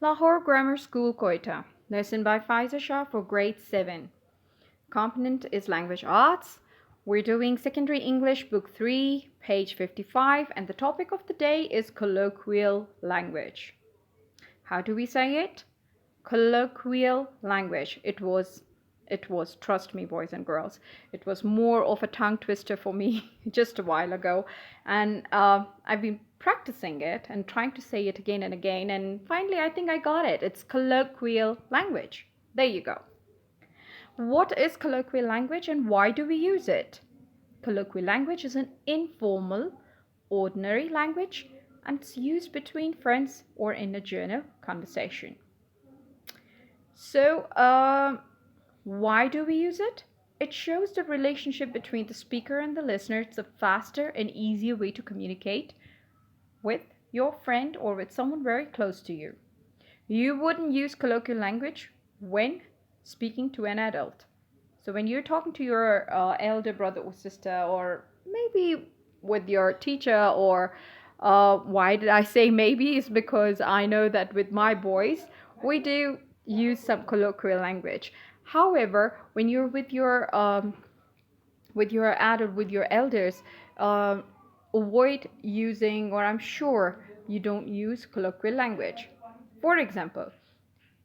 Lahore Grammar School, Quetta. Lesson by Faiza Shah for grade 7. Component is language arts. We're doing secondary English book 3, page 55, and the topic of the day is colloquial language. How do we say it? Colloquial language. It was, trust me, boys and girls, it was more of a tongue twister for me just a while ago. And I've been practicing it and trying to say it again and again. And finally, I think I got it. It's colloquial language. There you go. What is colloquial language and why do we use it? Colloquial language is an informal, ordinary language and it's used between friends or in a general conversation. So, why do we use it? It shows the relationship between the speaker and the listener. It's a faster and easier way to communicate with your friend or with someone very close to you. You wouldn't use colloquial language when speaking to an adult. So when you're talking to your elder brother or sister, or maybe with your teacher, or why did I say maybe? Is because I know that with my boys, we do use some colloquial language. However, when you're with your adult, with your elders, avoid using, or I'm sure you don't use colloquial language. For example,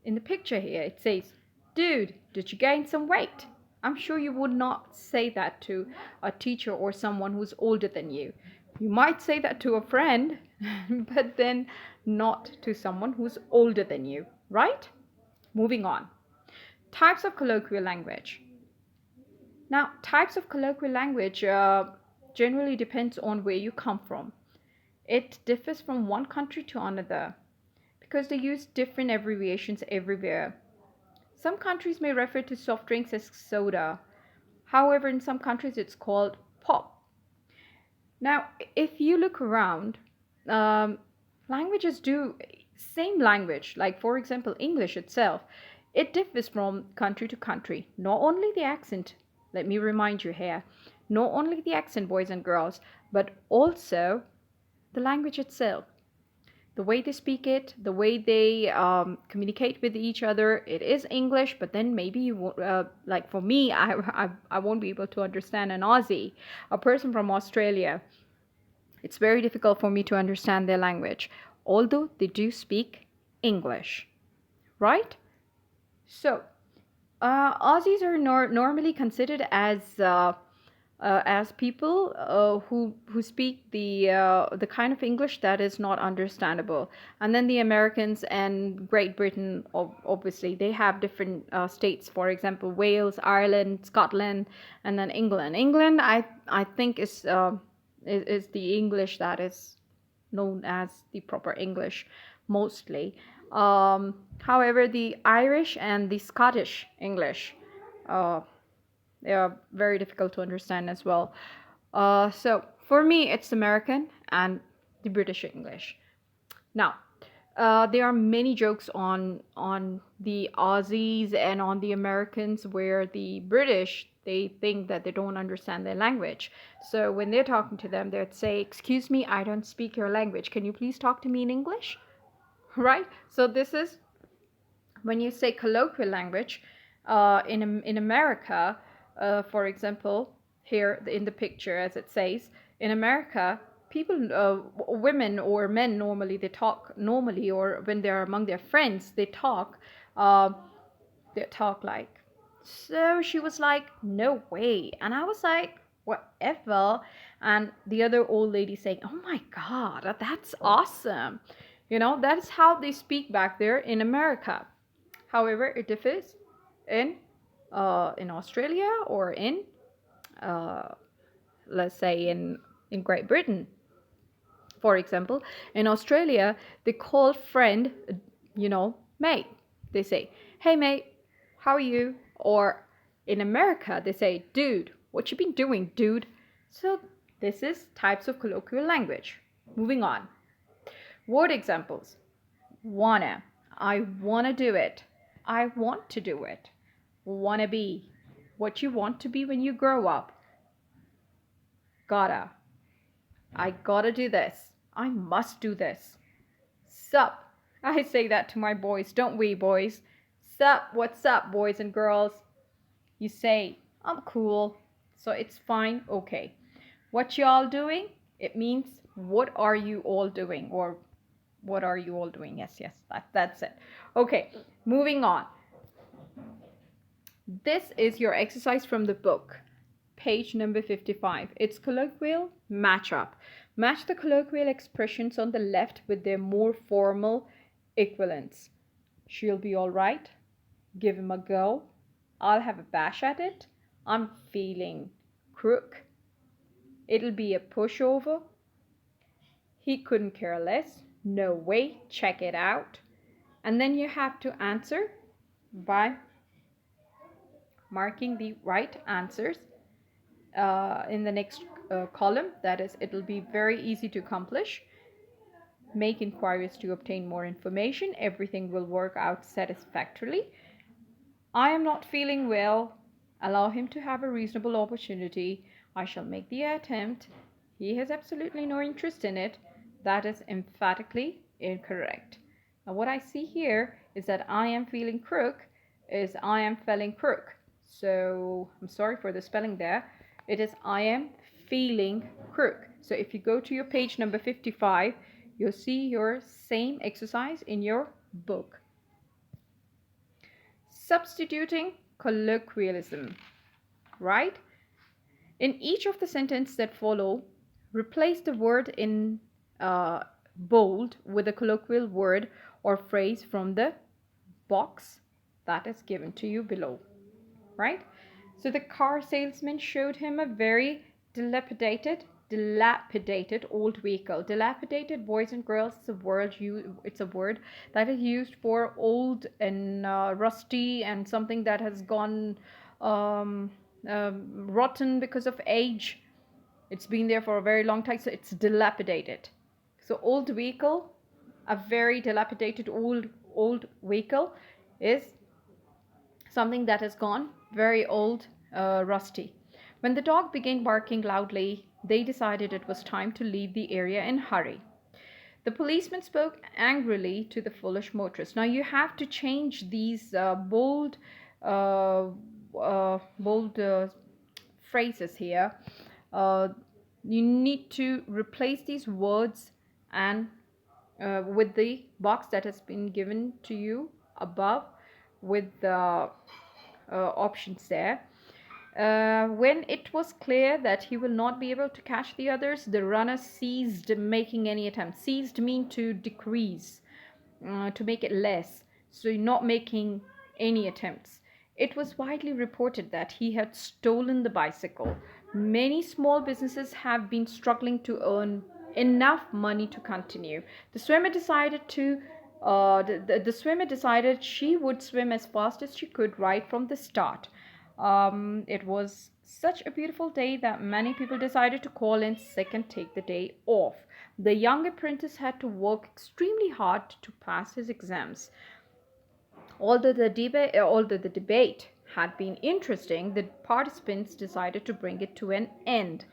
in the picture here, it says, "Dude, did you gain some weight?" I'm sure you would not say that to a teacher or someone who's older than you. You might say that to a friend, but then not to someone who's older than you, right? Moving on. Types of colloquial language. Now, types of colloquial language generally depends on where you come from. It differs from one country to another because they use different abbreviations everywhere. Some countries may refer to soft drinks as soda. However, in some countries it's called pop. Now, if you look around, languages do same language, like for example, English itself, it differs from country to country. Not only the accent, let me remind you here, not only the accent, boys and girls, but also the language itself. The way they speak it, the way they communicate with each other, it is English, but then maybe you won't, like for me, I won't be able to understand an Aussie, a person from Australia. It's very difficult for me to understand their language, although they do speak English, right? So, Aussies are normally considered as people who speak the kind of English that is not understandable. And then the Americans and Great Britain, obviously, they have different states. For example, Wales, Ireland, Scotland, and then England. England, I think, is the English that is known as the proper English, mostly. However, the Irish and the Scottish English, they are very difficult to understand as well. So for me, it's American and the British English. Now, there are many jokes on the Aussies and on the Americans, where the British, they think that they don't understand their language. So when they're talking to them, they'd say, "Excuse me, I don't speak your language. Can you please talk to me in English?" Right? So this is when you say colloquial language in America. For example, here in the picture, as it says, in America, people, women or men, normally they talk normally, or when they're among their friends, uh, they talk like. So she was like, "No way," and I was like, "Whatever." And the other old lady saying, "Oh my God, that's awesome." That's how they speak back there in America. However, it differs in Australia, or in uh, let's say in Great Britain. For example, in Australia, they call friend, mate. They say, "Hey mate, how are you?" Or in America, they say, "Dude, what you been doing, dude?" So this is types of colloquial language. Moving on. Word examples. Wanna. I wanna do it. I want to do it. Wanna be. What you want to be when you grow up. Gotta. I gotta do this. I must do this. Sup. I say that to my boys, don't we, boys? Sup, what's up, boys and girls? You say, I'm cool, so it's fine, okay. What y'all doing? It means, what are you all doing? Or what are you all doing? Yes, yes, that's it. Okay, moving on. This is your exercise from the book, page number 55. It's colloquial matchup. Match the colloquial expressions on the left with their more formal equivalents. She'll be all right. Give him a go. I'll have a bash at it. I'm feeling crook. It'll be a pushover. He couldn't care less. No way. Check it out. And then you have to answer by marking the right answers in the next column. That is, it'll be very easy to accomplish. Make inquiries to obtain more information. Everything will work out satisfactorily. I am not feeling well. Allow him to have a reasonable opportunity. I shall make the attempt. He has absolutely no interest in it. That is emphatically incorrect. Now, what I see here is that I am feeling crook is I am feeling crook. So I'm sorry for the spelling there. It is I am feeling crook. So if you go to your page number 55, you'll see your same exercise in your book. Substituting colloquialism, right? In each of the sentences that follow, replace the word in bold with a colloquial word or phrase from the box that is given to you below, right? So the car salesman showed him a very dilapidated old vehicle. Dilapidated, boys and girls, it's a word that is used for old and rusty and something that has gone rotten because of age. It's been there for a very long time, so it's dilapidated. So old vehicle, a very dilapidated old vehicle is something that has gone very old, rusty. When the dog began barking loudly, they decided it was time to leave the area in a hurry. The policeman spoke angrily to the foolish motorist. Now you have to change these uh, bold phrases here. Uh, you need to replace these words and with the box that has been given to you above with the options there. When it was clear that he will not be able to catch the others, the runner ceased making any attempt. Ceased mean to decrease, to make it less. So not making any attempts. It was widely reported that he had stolen the bicycle. Many small businesses have been struggling to earn enough money to continue. The swimmer decided she would swim as fast as she could right from the start. It was such a beautiful day that many people decided to call in sick and take the day off. The young apprentice had to work extremely hard to pass his exams. Although the debate had been interesting, the participants decided to bring it to an end.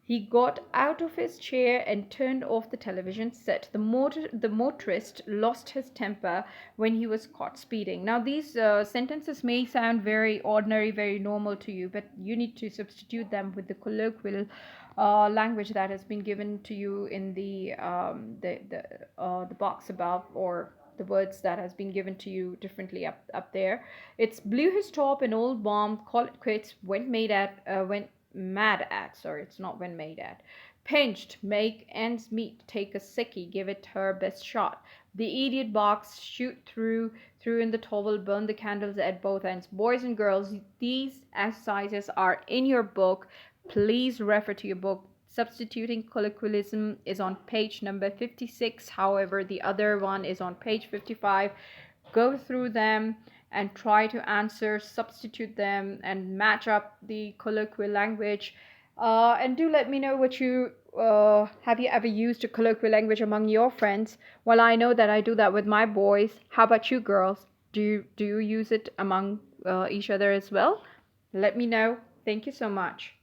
He got out of his chair and turned off the television set. The motorist lost his temper when he was caught speeding. Now, these sentences may sound very ordinary, very normal to you, but you need to substitute them with the colloquial language that has been given to you in the box above, or the words that has been given to you differently up there. It's blew his top, an old bomb, call it quits, went mad at, sorry, it's not when made at. Pinched, make ends meet, take a sickie, give it her best shot. The idiot box, shoot through in the towel, burn the candles at both ends. Boys and girls, these exercises are in your book. Please refer to your book. Substituting colloquialism is on page number 56. However, the other one is on page 55. Go through them and try to answer, substitute them, and match up the colloquial language. And do let me know what you have you ever used a colloquial language among your friends? Well, I know that I do that with my boys. How about you girls? Do you use it among each other as well? Let me know. Thank you so much.